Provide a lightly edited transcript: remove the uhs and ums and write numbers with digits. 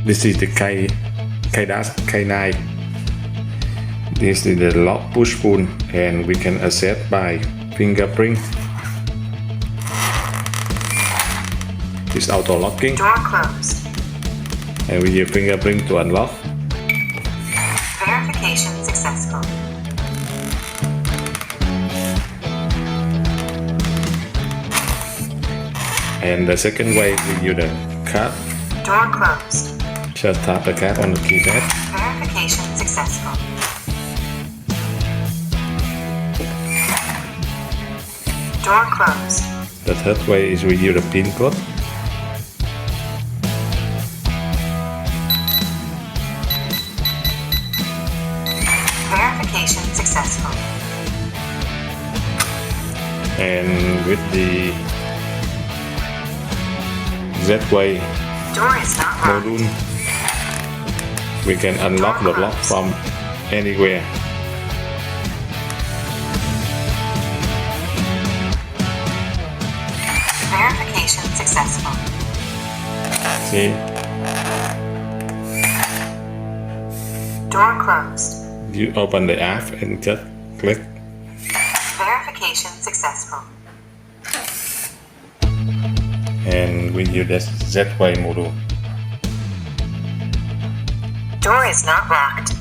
This is the Kaadas K9. This is the lock push pull, and we can access by fingerprint. It's auto locking. Door closed. And we use fingerprint to unlock. Verification successful. And the second way we use the card. Door closed. Just tap the card on the keypad. Verification successful. Door closed. The third way is we use the pin code. Verification successful. And with the z.wave Door is not locked. module, we can unlock the lock from anywhere. Verification successful. See, Door closed. you open the app and just click. Verification successful. And we use the z.wave module. Door is not locked.